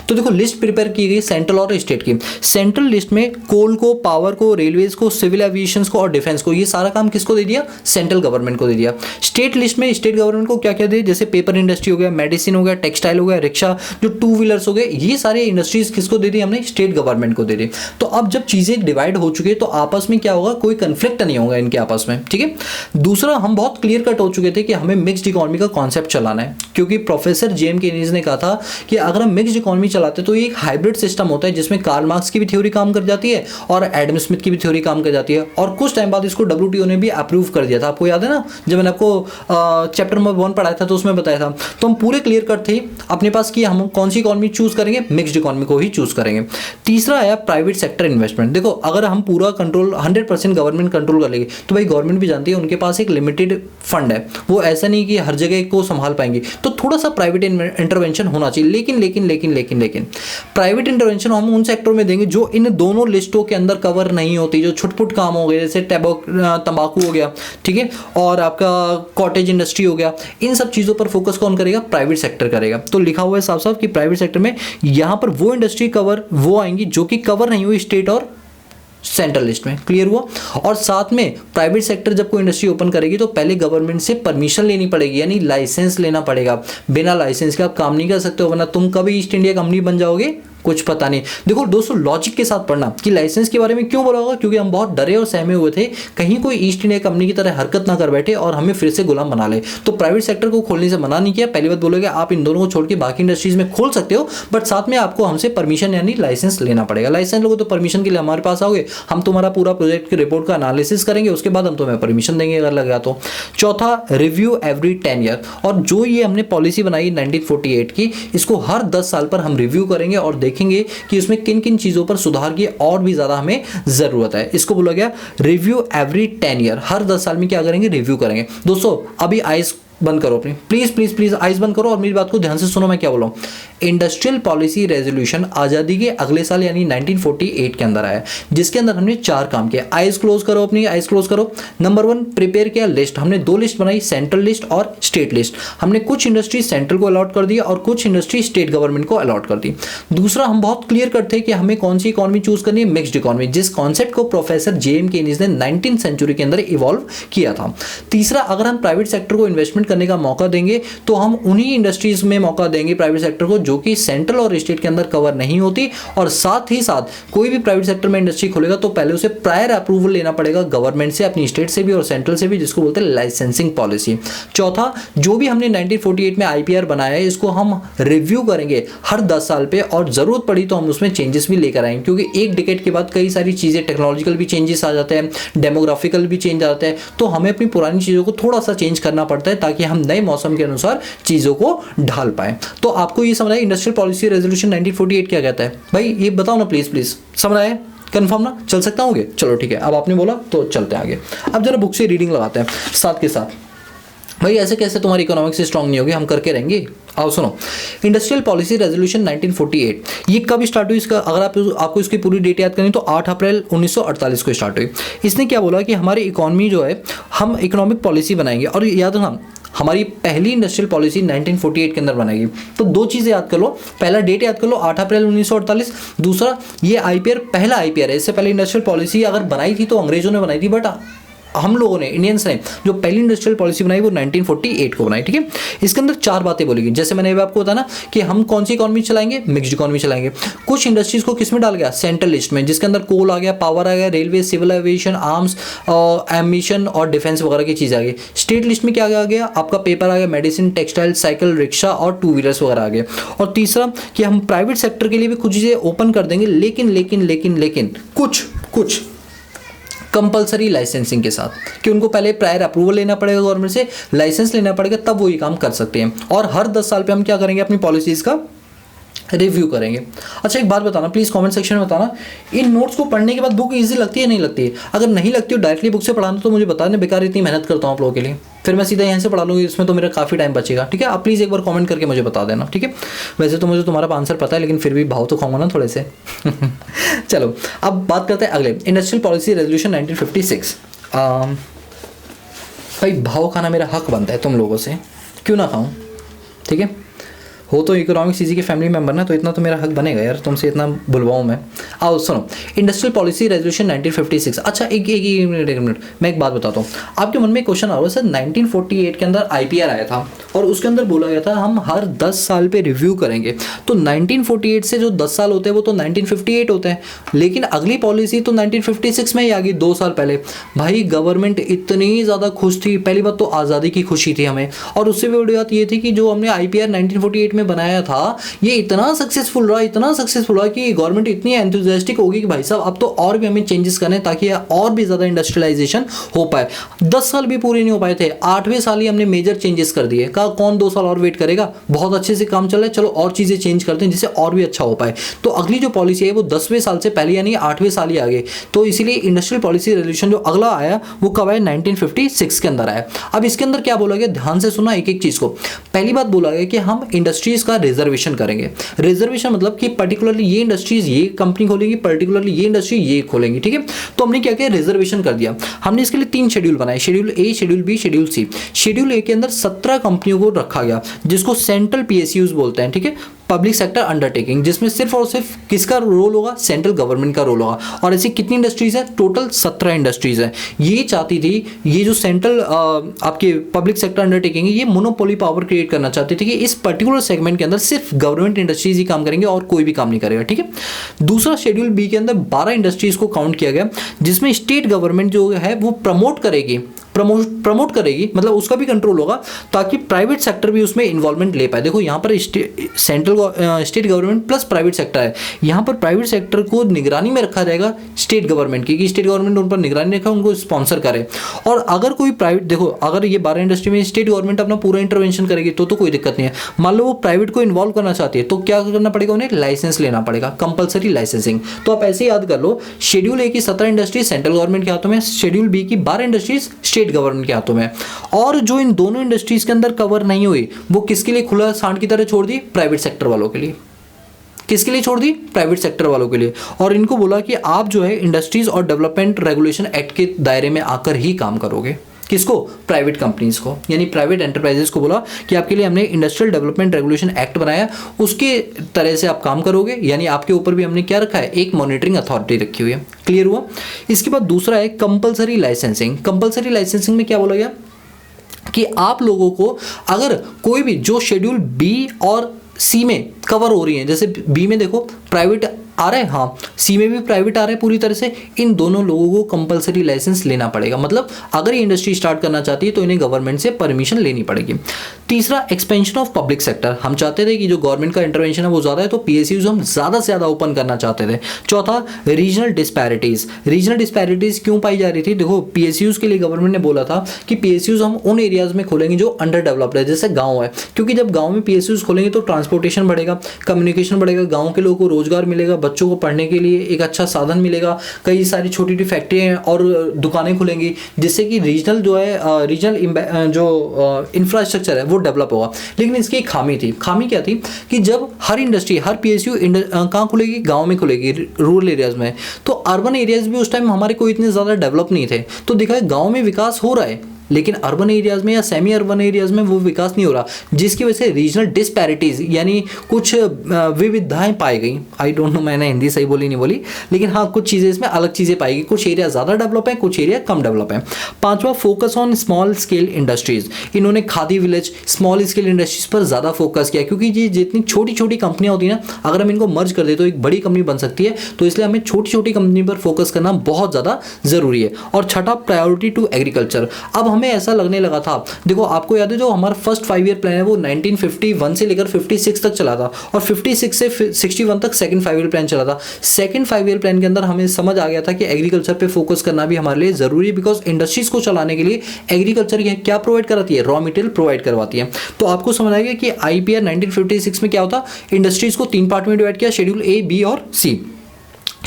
तो देखो लिस्ट प्रिपेयर की गई सेंट्रल और स्टेट की। सेंट्रल लिस्ट में कोल को, पावर को, रेलवेज को, सिविल एविएशन को और डिफेंस को, ये सारा काम किसको दे दिया? सेंट्रल गवर्नमेंट को दे दिया। स्टेट लिस्ट में स्टेट गवर्नमेंट को क्या क्या दे, जैसे पेपर इंडस्ट्री हो गया, मेडिसिन हो गया, टेक्सटाइल हो गया, रिक्शा, जो 2 व्हीलर्स हो गए, ये सारे इंडस्ट्रीज किसको दे दी हमने? स्टेट गवर्नमेंट को दे दी। तो अब जब चीज़ें डिवाइड हो चुके तो आपस में क्या होगा? कोई कंफ्लिक्ट नहीं होगा इनके आपस में, ठीक है? दूसरा, हम बहुत क्लियर कट हो चुके थे कि हमें मिक्स्ड इकोनॉमी का कॉन्सेप्ट चलाना है, क्योंकि प्रोफेसर JM केनीज ने कहा था कि अगर हम मिक्स्ड इकोनॉमी चलाते तो ये एक हाइब्रिड सिस्टम होता है जिसमें कार्ल मार्क्स की भी थ्योरी काम कर जाती है और एडम स्मिथ की भी थ्योरी काम कर जाती है। और कुछ टाइम बाद इसको WTO ने भी अप्रूव कर दिया था। आपको याद है ना, जब मैंने आपको चैप्टर नंबर 1 पढ़ाया था तो उसमें बताया था। तो हम पूरे क्लियर कट थे अपने पास कि हम कौन सी इकोनॉमी चूज करेंगे? मिक्स्ड इकोनॉमी को ही चूज करेंगे। तीसरा आया प्राइवेट सेक्टर इन्वेस्टमेंट। देखो अगर हम पूरा कंट्रोल 100% गवर्नमेंट कंट्रोल कर लेगी तो भाई गवर्नमेंट भी जानती है उनके पास एक लिमिटेड फंड है, वो ऐसा नहीं कि हर जगह को संभाल पाएंगी, तो थोड़ा सा प्राइवेट इंटरवेंशन होना चाहिए। लेकिन प्राइवेट इंटरवेंशन हम उन सेक्टरों में देंगे जो इन दोनों लिस्टों के अंदर कवर नहीं होती, जो छुटपुट काम हो गए, जैसे तंबाकू हो गया, ठीक है, और आपका कॉटेज इंडस्ट्री हो गया। इन सब चीजों पर फोकस कौन करेगा? प्राइवेट सेक्टर करेगा। तो लिखा हुआ है साफ साफ कि प्राइवेट सेक्टर में यहां पर वो इंडस्ट्री कवर वो आएंगी जो कि कवर नहीं हुई स्टेट और सेंट्रल लिस्ट में। क्लियर हुआ? और साथ में प्राइवेट सेक्टर जब कोई इंडस्ट्री ओपन करेगी तो पहले गवर्नमेंट से परमिशन लेनी पड़ेगी, यानी लाइसेंस लेना पड़ेगा। बिना लाइसेंस के आप काम नहीं कर सकते हो, वरना तुम कभी ईस्ट इंडिया कंपनी बन जाओगे कुछ पता नहीं। देखो दोस्तों, लॉजिक के साथ पढ़ना कि लाइसेंस के बारे में क्यों बोला होगा, क्योंकि हम बहुत डरे और सहमे हुए थे कहीं कोई ईस्ट इंडिया कंपनी की तरह हरकत ना कर बैठे और हमें फिर से गुलाम बना ले। तो प्राइवेट सेक्टर को खोलने से मना नहीं किया। पहली बात बोलोगे आप इन दोनों को छोड़ के बाकी इंडस्ट्रीज में खोल सकते हो, बट साथ में आपको हमसे परमिशन यानी लाइसेंस लेना पड़ेगा। लाइसेंस लोगे तो परमिशन के लिए हमारे पास आओगे, हम तुम्हारा पूरा प्रोजेक्ट की रिपोर्ट का एनालिसिस करेंगे, उसके बाद हम तुम्हें परमिशन देंगे अगर लगा तो। चौथा, रिव्यू एवरी 10 ईयर। और जो ये हमने पॉलिसी बनाई 1948 की, इसको हर 10 साल पर हम रिव्यू करेंगे और देखेंगे कि उसमें किन किन चीजों पर सुधार की और भी ज्यादा हमें जरूरत है। इसको बोला गया रिव्यू एवरी 10 ईयर। हर 10 साल में क्या करेंगे? रिव्यू करेंगे। दोस्तों अभी बंद करो अपनी, प्लीज प्लीज प्लीज आइज बंद करो और मेरी बात को ध्यान से सुनो मैं क्या बोल रहा हूँ। इंडस्ट्रियल पॉलिसी रेजोल्यूशन आज़ादी के अगले साल यानी 1948 के अंदर आया, जिसके अंदर हमने 4 काम किया। आइज क्लोज करो अपनी, आइज क्लोज करो। नंबर 1 प्रिपेयर किया लिस्ट, हमने 2 लिस्ट बनाई, सेंट्रल लिस्ट और स्टेट लिस्ट। हमने कुछ इंडस्ट्री सेंट्रल को अलॉट कर दी और कुछ इंडस्ट्री स्टेट गवर्नमेंट को अलॉट कर दी। दूसरा, हम बहुत क्लियर करते हैं कि हमें कौन सी इकोनॉमी चूज करनी है, मिक्स्ड इकोनॉमी, जिस कॉन्सेप्ट को प्रोफेसर जेएम केनीज ने 19th सेंचुरी के अंदर इवॉल्व किया था। तीसरा, अगर हम प्राइवेट सेक्टर को इन्वेस्टमेंट करने का मौका देंगे तो हम उन्हीं इंडस्ट्रीज में मौका देंगे प्राइवेट सेक्टर को जो कि सेंट्रल और स्टेट के अंदर कवर नहीं होती, और साथ ही साथ कोई भी प्राइवेट सेक्टर में इंडस्ट्री खोलेगा तो पहले उसे प्रायर अप्रूवल लेना पड़ेगा गवर्नमेंट से, अपनी स्टेट से भी और सेंट्रल से भी, जिसको बोलते हैं लाइसेंसिंग पॉलिसी। चौथा, जो भी हमने 1948 में आईपीआर बनाया है इसको हम रिव्यू करेंगे हर 10 साल पे, और जरूरत पड़ी तो हम उसमें चेंजेस भी लेकर आएंगे, क्योंकि एक डिकेड के बाद कई सारी चीजें, टेक्नोलॉजिकल भी चेंजेस आ जाते हैं, डेमोग्राफिकल भी चेंज आ जाता है, तो हमें अपनी पुरानी चीजों को थोड़ा सा चेंज करना पड़ता है ताकि हम नए मौसम के अनुसार चीजों को ढाल पाए। तो आपको ये समझ आया इंडस्ट्रियल पॉलिसी रेजोल्यूशन 1948 क्या कहता है? भाई ये बताओ ना प्लीज प्लीज, समझ आया? कंफर्म ना? चल सकता हूँ? चलो ठीक है, अब आपने बोला तो चलते हैं आगे। अब जरा बुक से रीडिंग लगाते हैं साथ के साथ। भाई ऐसे कैसे तुम्हारी इकोनॉमिक्स स्ट्रांग नहीं होगी, हम करके रहेंगे। आओ सुनो, इंडस्ट्रियल पॉलिसी रेजोल्यूशन 1948 ये कब स्टार्ट हुई? इसका अगर आपको इसकी पूरी डेट याद करें तो 8 अप्रैल 1948 को स्टार्ट हुई। इसने क्या बोला कि हमारी इकोनॉमी जो है, हम इकोनॉमिक पॉलिसी बनाएंगे, और याद रखना हमारी पहली इंडस्ट्रियल पॉलिसी 1948 के अंदर बनाएगी। तो 2 चीज़ें याद कर लो, पहला डेट याद कर लो 8 अप्रैल 1948, दूसरा ये आईपीआर पहला आईपीआर है। इससे पहले इंडस्ट्रियल पॉलिसी अगर बनाई थी तो अंग्रेजों ने बनाई थी, बट हम लोगों ने, इंडियंस ने जो पहली इंडस्ट्रियल पॉलिसी बनाई वो 1948 को बनाई, ठीक है। इसके अंदर 4 बातें बोलेगी, जैसे मैंने आपको बताया ना कि हम कौन सी इकोनॉमी चलाएंगे, मिक्स्ड इकोनॉमी चलाएंगे। कुछ इंडस्ट्रीज को किस में डाल गया? सेंट्रल लिस्ट में, जिसके अंदर कोल आ गया, पावर आ गया, railway, civil aviation, arms, ammunition और डिफेंस वगैरह की चीज़ आ गई। स्टेट लिस्ट में क्या आ गया? आपका पेपर आ गया, मेडिसिन, टेक्सटाइल, साइकिल, रिक्शा और 2 व्हीलर्स वगैरह आ गए। और तीसरा कि हम प्राइवेट सेक्टर के लिए भी कुछ चीज़ें ओपन कर देंगे, लेकिन लेकिन लेकिन लेकिन कुछ कंपलसरी लाइसेंसिंग के साथ, कि उनको पहले प्रायर अप्रूवल लेना पड़ेगा गवर्नमेंट से, लाइसेंस लेना पड़ेगा, तब वो ये काम कर सकते हैं। और हर 10 साल पे हम क्या करेंगे? अपनी पॉलिसीज़ का रिव्यू करेंगे। अच्छा एक बात बताना प्लीज़, कमेंट सेक्शन में बताना, इन नोट्स को पढ़ने के बाद बुक इजी लगती है नहीं लगती है? अगर नहीं लगती हो डायरेक्टली बुक से पढ़ाना तो मुझे बता दें, बेकार इतनी मेहनत करता हूँ आप लोगों के लिए, फिर मैं सीधा यहाँ से पढ़ा लूँगी, इसमें तो मेरा काफ़ी टाइम बचेगा, ठीक है। आप प्लीज़ एक बार कमेंट करके मुझे बता देना, ठीक है। वैसे तो मुझे तुम्हारा आंसर पता है, लेकिन फिर भी भाव तो खाऊंगा ना थोड़े से। चलो अब बात करते हैं अगले, इंडस्ट्रियल पॉलिसी रेजोल्यूशन 1956। भाई भाव खाना मेरा हक बनता है तुम लोगों से, क्यों ना खाऊं, ठीक है। हो तो इकोनॉमिक्स इजी के फैमिली मेंबर ना, तो इतना तो मेरा हक बनेगा यार, तुमसे इतना बुलवाऊँ मैं। आओ सुनो, इंडस्ट्रियल पॉलिसी रेजोल्यूशन 1956। अच्छा एक मिनट मैं एक बात बताता हूँ। आपके मन में क्वेश्चन आ रहा है सर 1948 के अंदर आईपीआर आया था और उसके अंदर बोला गया था हम हर 10 साल पे रिव्यू करेंगे, तो 1948 से जो 10 साल होते हैं वो तो 1958 होते हैं, लेकिन अगली पॉलिसी तो 1956 में ही आ गई, 2 साल पहले। भाई गवर्नमेंट इतनी ज़्यादा खुश थी, पहली बात तो आज़ादी की खुशी थी हमें, और उससे भी बड़ी बात ये थी कि जो हमने आईपीआर 1948 में बनाया था ये इतना सक्सेसफुल रहा कि गवर्नमेंट इतनी एंथुसियास्टिक होगी कि भाई साहब अब तो और भी हमें चेंजेस करने ताकि और भी ज़्यादा इंडस्ट्रियलाइजेशन हो पाए। 10 साल भी पूरे नहीं हो पाए थे, 8वें साल ही हमने मेजर चेंजेस कर दिए। कहा कौन 2 साल और वेट करेगा, बहुत अच्छे से काम चल रहा है, चलो और चीज़ें चेंज करते हैं जिससे और भी अच्छा हो पाए। तो अगली जो पॉलिसी है वो 10वें साल से पहले यानी 8वें साल ही आ गए। तो इसीलिए इंडस्ट्रियल पॉलिसी रेजोल्यूशन जो अगला आया वो कब आया? 1956 के अंदर आया। अब इसके अंदर क्या बोला गया, ध्यान से सुना एक एक चीज़ को। पहली बात बोला गया कि हम इंडस्ट्रीज का रिजर्वेशन करेंगे। रिजर्वेशन मतलब कि पर्टिकुलरली ये इंडस्ट्रीज ये कंपनी खोलेंगी, पर्टिकुलरली ये इंडस्ट्री ये खोलेंगी, ठीक है। तो हमने क्या किया, रिजर्वेशन कर दिया। हमने इसके लिए 3 शेड्यूल बनाए, schedule A, schedule B, schedule C. Schedule A के अंदर 17 कंपनियों को रखा गया जिसको सेंट्रल पीएसयूज बोलते हैं, ठीक है, पब्लिक सेक्टर अंडरटेकिंग, जिसमें सिर्फ और सिर्फ किसका रोल होगा? सेंट्रल गवर्नमेंट का रोल होगा। और ऐसी कितनी इंडस्ट्रीज है? टोटल 17 इंडस्ट्रीज है। ये चाहती थी, ये जो सेंट्रल आपके पब्लिक सेक्टर अंडरटेकिंग है, ये मोनोपोली पावर क्रिएट करना चाहती थी कि इस पर्टिकुलर सेगमेंट के अंदर सिर्फ गवर्नमेंट इंडस्ट्रीज ही काम करेंगे और कोई भी काम नहीं करेगा, ठीक है। दूसरा शेड्यूल बी के अंदर 12 इंडस्ट्रीज को काउंट किया गया जिसमें स्टेट गवर्नमेंट जो है वो प्रमोट करेगी, मतलब उसका भी कंट्रोल होगा ताकि प्राइवेट सेक्टर भी उसमें इन्वॉल्वमेंट ले पाए। देखो यहाँ पर state government plus private sector है, यहाँ पर प्राइवेट सेक्टर को निगरानी में रखा जाएगा स्टेट गवर्नमेंट की, कि स्टेट गवर्नमेंट उन पर निगरानी रखा, उनको स्पॉन्सर करे। और अगर कोई प्राइवेट, देखो अगर ये 12 इंडस्ट्री में स्टेट गवर्नमेंट अपना पूरा इंटरवेंशन करेगी तो कोई दिक्कत नहीं है। मान लो वो प्राइवेट को इन्वॉल्व करना चाहती है तो क्या करना पड़ेगा, उन्हें लाइसेंस लेना पड़ेगा, कंपलसरी लाइसेंसिंग। तो आप ऐसे याद कर लो, शेड्यूल ए की 17 इंडस्ट्रीज सेंट्रल गवर्नमेंट के हाथों में, शेड्यूल बी की 12 इंडस्ट्रीज स्टेट स्टेट गवर्नमेंट के हाथों में। और जो इन दोनों इंडस्ट्रीज के अंदर कवर नहीं हुई वो किसके लिए खुला सांड की तरह छोड़ दी? प्राइवेट सेक्टर वालों के लिए। किसके लिए छोड़ दी? प्राइवेट सेक्टर वालों के लिए। और इनको बोला कि आप जो है इंडस्ट्रीज और डेवलपमेंट रेगुलेशन एक्ट के दायरे में आकर ही काम करोगे। किसको? प्राइवेट कंपनीज को, यानी प्राइवेट एंटरप्राइजेस को बोला कि आपके लिए हमने इंडस्ट्रियल डेवलपमेंट रेगुलेशन एक्ट बनाया, उसके तरह से आप काम करोगे, यानी आपके ऊपर भी हमने क्या रखा है? एक मॉनिटरिंग अथॉरिटी रखी हुई है। क्लियर हुआ? इसके बाद दूसरा है कंपलसरी लाइसेंसिंग। कंपलसरी लाइसेंसिंग में क्या बोला गया कि आप लोगों को अगर कोई भी जो शेड्यूल बी और सी में कवर हो रही है, जैसे बी में देखो प्राइवेट आ रहा है, हाँ, सी में भी प्राइवेट आ रहा है पूरी तरह से, इन दोनों लोगों को कंपलसरी लाइसेंस लेना पड़ेगा। मतलब अगर ये इंडस्ट्री स्टार्ट करना चाहती है तो इन्हें गवर्नमेंट से परमिशन लेनी पड़ेगी। तीसरा, एक्सपेंशन ऑफ पब्लिक सेक्टर। हम चाहते थे कि जो गवर्नमेंट का इंटरवेंशन है वो ज़्यादा है, तो पीएसयूज हम ज़्यादा से ज़्यादा ओपन करना चाहते थे। चौथा, रीजनल डिस्पैरिटीज़। रीजनल डिस्पैरिटीज़ क्यों पाई जा रही थी? देखो, पीएसयूज के लिए गवर्नमेंट ने बोला था कि पीएसयूज हम उन एरियाज में खोलेंगे जो अंडर डेवलप्ड है, जैसे गाँव है, क्योंकि जब गाँव में पीएसयूज खोलेंगे तो ट्रांसपोर्टेशन बढ़ेगा, कम्युनिकेशन बढ़ेगा, गाँव के लोगों को रोजगार मिलेगा, बच्चों को पढ़ने के लिए एक अच्छा साधन मिलेगा, कई सारी छोटी छोटी फैक्ट्रियाँ और दुकानें खुलेंगी, जिससे कि रीजनल जो है रीजनल जो इंफ्रास्ट्रक्चर है वो डेवलप होगा। लेकिन इसकी एक खामी थी। खामी क्या थी कि जब हर इंडस्ट्री, हर पीएसयू कहाँ खुलेगी? गांव में खुलेगी, रूरल एरियाज में। तो अर्बन एरियाज भी उस टाइम हमारे को इतने ज़्यादा डेवलप नहीं थे, तो देखा है गाँव में विकास हो रहा है, लेकिन अर्बन एरियाज में या सेमी अर्बन एरियाज में वो विकास नहीं हो रहा, जिसकी वजह से रीजनल डिस्पैरिटीज यानी कुछ विविधताएं पाई गई। आई डोंट नो मैंने हिंदी सही बोली नहीं बोली, लेकिन हाँ कुछ चीज़ें इसमें अलग चीज़ें पाई गई, कुछ एरिया ज़्यादा डेवलप है, कुछ एरिया कम डेवलप है। पांचवा, focus on small scale industries. इन्होंने khadi village, small scale industries पर ज़्यादा फोकस किया, क्योंकि ये जितनी छोटी छोटी कंपनियां होती हैं ना, अगर हम इनको मर्ज कर दे तो एक बड़ी कंपनी बन सकती है, तो इसलिए हमें छोटी छोटी कंपनी पर फोकस करना बहुत ज़्यादा ज़रूरी है। और छठा, प्रायोरिटी टू एग्रीकल्चर। अब हमें ऐसा लगने लगा था, देखो आपको याद है जो हमारा फर्स्ट 5 ईयर प्लान है वो 1951 से लेकर 56 तक चला था, और 56 से 61 तक सेकंड 5 ईयर प्लान चला था। सेकंड 5 ईयर प्लान के अंदर हमें समझ आ गया था कि एग्रीकल्चर पे फोकस करना भी हमारे लिए जरूरी है, बिकॉज इंडस्ट्रीज को चलाने के लिए एग्रीकल्चर क्या प्रोवाइड कराती है? रॉ मटेरियल प्रोवाइड करवाती है। तो आपको समझ आएगा कि आईपीआर 1956 में क्या होता, इंडस्ट्रीज को 3 पार्ट में डिवाइड किया, शेड्यूल ए, बी और सी।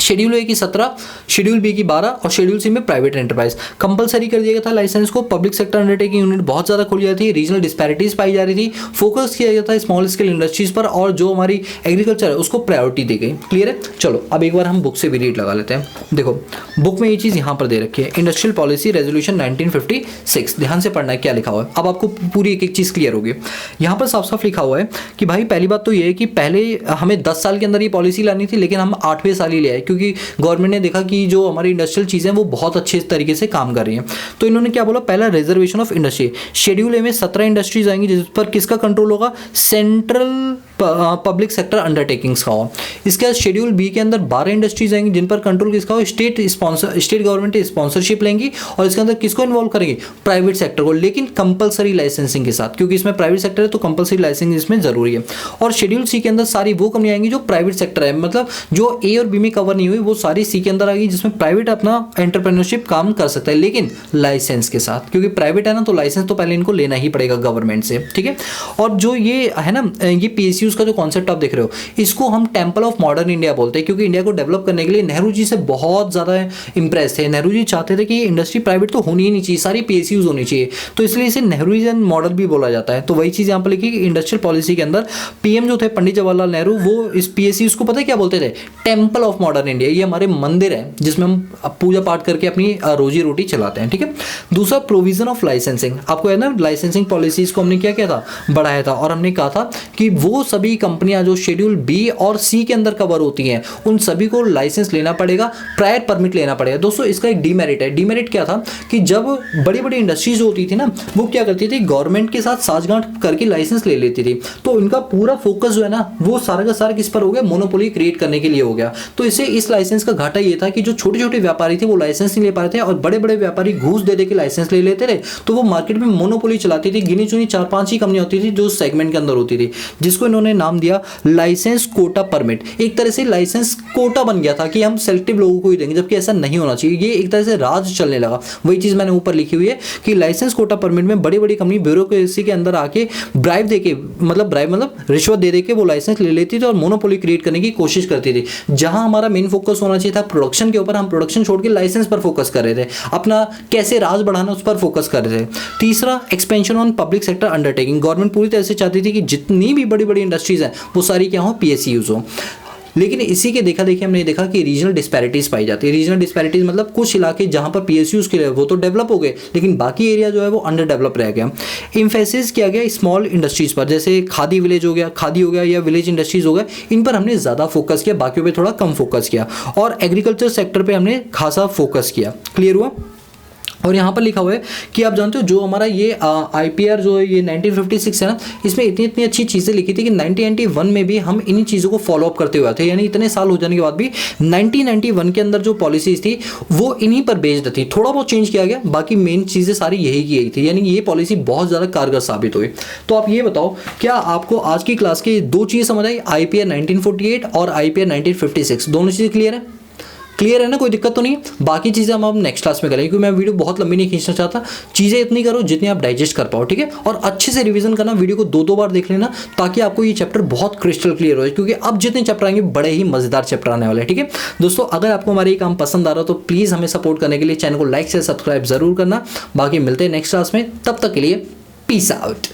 शेड्यूल ए की 17, शेड्यूल बी की 12 और शेड्यूल सी में प्राइवेट एंटरप्राइज। कंपलसरी कर दिया गया था लाइसेंस को, पब्लिक सेक्टर अंडरटेकिंग यूनिट बहुत ज़्यादा खोली जाती थी, रीजनल डिस्पैरिटीज पाई जा रही थी, फोकस किया गया था स्मॉल स्केल इंडस्ट्रीज पर, और जो हमारी एग्रीकल्चर है उसको प्रायोरिटी दी गई। क्लियर है? चलो अब एक बार हम बुक से भी रीड लगा लेते हैं। देखो बुक में ये चीज़ यहाँ पर दे रखी है, इंडस्ट्रियल पॉलिसी रेजोल्यूशन 1956। ध्यान से पढ़ना है क्या लिखा हुआ है, अब आपको पूरी एक एक चीज़ क्लियर होगी। यहाँ पर साफ साफ लिखा हुआ है कि भाई पहली बात तो ये है कि पहले हमें 10 साल के अंदर ये पॉलिसी लानी थी, लेकिन हम 8वें साल ही ले आए, क्योंकि गवर्नमेंट ने देखा कि जो हमारी इंडस्ट्रियल चीज़ें हैं वो बहुत अच्छे तरीके से काम कर रही हैं। तो इन्होंने क्या बोला, पहला रिजर्वेशन ऑफ इंडस्ट्री। शेड्यूल ए में 17 इंडस्ट्रीज आएंगी जिस पर किसका कंट्रोल होगा? सेंट्रल पब्लिक सेक्टर अंडरटेकिंग्स का हो। इसके बाद शेड्यूल बी के अंदर 12 इंडस्ट्रीज आएंगी जिन पर कंट्रोल किसका हो? स्टेट गवर्नमेंट स्पॉन्सरशिप लेंगी, और इसके अंदर किसको इन्वॉल्व करेंगे? प्राइवेट सेक्टर को, लेकिन कंपलसरी लाइसेंसिंग के साथ, क्योंकि इसमें प्राइवेट सेक्टर है तो कंपलसरी लाइसेंसिंग इसमें जरूरी है। और शेड्यूल सी के अंदर सारी वो कंपनी आएंगी जो प्राइवेट सेक्टर है, मतलब जो ए और बी में कवर नहीं हुई वो सारी सी के अंदर आएगी, जिसमें प्राइवेट अपना एंटरप्रेन्योरशिप काम कर सकता है, लेकिन लाइसेंस के साथ, क्योंकि प्राइवेट है ना तो लाइसेंस तो पहले इनको लेना ही पड़ेगा गवर्नमेंट से। ठीक है? और जो ये है ना, ये पीएसयूज का जो कॉन्सेप्ट आप देख रहे हो, इसको हम टेम्पल ऑफ मॉडर्न इंडिया बोलते हैं, क्योंकि इंडिया को डेवलप करने के लिए नेहरू जी से बहुत ज़्यादा इंप्रेस थे। नेहरू जी चाहते थे कि ये इंडस्ट्री प्राइवेट तो होनी ही नहीं चाहिए, सारी पीएसयूज होनी चाहिए, तो इसलिए इसे नेहरूजियन मॉडल भी बोला जाता है। तो वही चीज़ यहाँ पर लिखी कि इंडस्ट्रियल पॉलिसी के अंदर पीएम जो थे पंडित जवाहरलाल नेहरू, वो इस पीएसयूज को पता है क्या बोलते थे? Temple of modern India. ये हमारे मंदिर है जिसमें हम पूजा पाठ करके अपनी रोजी रोटी चलाते हैं। ठीक है? दूसरा, प्रोविजन ऑफ लाइसेंसिंग। आपको है ना, लाइसेंसिंग पॉलिसीज को हमने क्या किया था? बढ़ाया था, और हमने कहा था कि वो सभी कंपनियां जो शेड्यूल बी और सी के अंदर कवर होती हैं उन सभी को लाइसेंस लेना पड़ेगा, प्रायर परमिट लेना पड़ेगा। दोस्तों इसका एक डीमेरिट है। डीमेरिट क्या था कि जब बड़ी बड़ी इंडस्ट्रीज होती थी ना, वो क्या करती थी, गवर्नमेंट के साथ साझगांठ करके लाइसेंस ले लेती थी, तो इनका पूरा फोकस जो है ना वो सारा का सारा किस पर हो गया? मोनोपोली क्रिएट करने के लिए हो गया। तो इससे इस लाइसेंस का घाटा ये था कि जो छोटे छोटे व्यापारी थे वो लाइसेंस नहीं ले पा रहे थे, और बड़े बड़े व्यापारी घूस दे के लाइसेंस ले लेते थे, तो वो मार्केट में मोनोपोली चलाती थी। गिनी चुनी 4-5 ही कंपनी होती थी जो सेगमेंट के अंदर होती थी, जिसको इन्होंने ने नाम दिया लाइसेंस कोटा परमिट। एक तरह से लाइसेंस कोटा बन गया था कि हम सेलेक्टिव लोगों को ही देंगे, जबकि ऐसा नहीं होना चाहिए। ये एक तरह से राज चलने लगा। वही चीज़ मैंने ऊपर लिखी हुई है कि लाइसेंस कोटा परमिट में बड़ी बड़ी कंपनी ब्यूरोक्रेसी के अंदर आके ब्राइब देके, ब्राइब मतलब रिश्वत दे के वो लाइसेंस ले लेती थी और मोनोपोली क्रिएट करने की कोशिश करती थी। जहां हमारा मेन फोकस होना चाहिए था प्रोडक्शन के ऊपर, हम प्रोडक्शन छोड़ के लाइसेंस पर फोकस कर रहे थे, अपना कैसे राज बढ़ाना उस पर फोकस कर रहे थे। तीसरा, expansion on public sector undertaking. Government पूरी तरह से चाहती थी कि जितनी भी बड़ी बड़ी इंडस्ट्रीज हैं वो सारी क्या हो, PSUs हो। लेकिन इसी के देखा देखी हमने देखा कि रीजनल डिस्पैरिटीज पाई जाती है। रीजनल डिस्पैरिटीज मतलब कुछ इलाके जहां पर PSUs के लिए वो तो डेवलप हो गए, लेकिन बाकी एरिया जो है वो अंडर डेवलप रह गया। इम्फेसिस किया गया स्मॉल इंडस्ट्रीज पर, जैसे खादी विलेज हो गया, खादी हो गया या विलेज इंडस्ट्रीज हो गया, इन पर हमने ज़्यादा फोकस किया, बाकियों पर थोड़ा कम फोकस किया। और एग्रीकल्चर सेक्टर पर हमने खासा फोकस किया। क्लियर हुआ? और यहाँ पर लिखा हुआ है कि आप जानते हो जो हमारा ये IPR जो है ये 1956 है ना, इसमें इतनी अच्छी चीज़ें लिखी थी कि 1991 में भी हम इन्हीं चीज़ों को फॉलो अप करते हुए थे। यानी इतने साल हो जाने के बाद भी 1991 के अंदर जो पॉलिसीज थी वो इन्हीं पर बेस्ड थी। थोड़ा बहुत चेंज किया गया, बाकी मेन चीज़ें सारी यही की गई थी। यानी ये पॉलिसी बहुत ज़्यादा कारगर साबित हुई। तो आप ये बताओ, क्या आपको आज की क्लास की दो चीज़ें समझ आई, IPR 1948 और IPR 1956? दोनों चीज़ें क्लियर है? क्लियर है ना, कोई दिक्कत तो नहीं? बाकी चीज़ें हम नेक्स्ट क्लास में करेंगे, क्योंकि मैं वीडियो बहुत लंबी नहीं खींचना चाहता। चीज़ें इतनी करो जितनी आप डाइजेस्ट कर पाओ, ठीक है? और अच्छे से रिवीजन करना, वीडियो को 2-2 बार देख लेना, ताकि आपको ये चैप्टर बहुत क्रिस्टल क्लियर हो, क्योंकि अब जितने चैप्टर आएंगे बड़े ही मजेदार चैप्टर आने वाले हैं, ठीक है दोस्तों? अगर आपको हमारे ये काम पसंद आ रहा हो तो प्लीज़ हमें सपोर्ट करने के लिए चैनल को लाइक से सब्सक्राइब जरूर करना। बाकी मिलते हैं नेक्स्ट क्लास में, तब तक के लिए पीस आउट।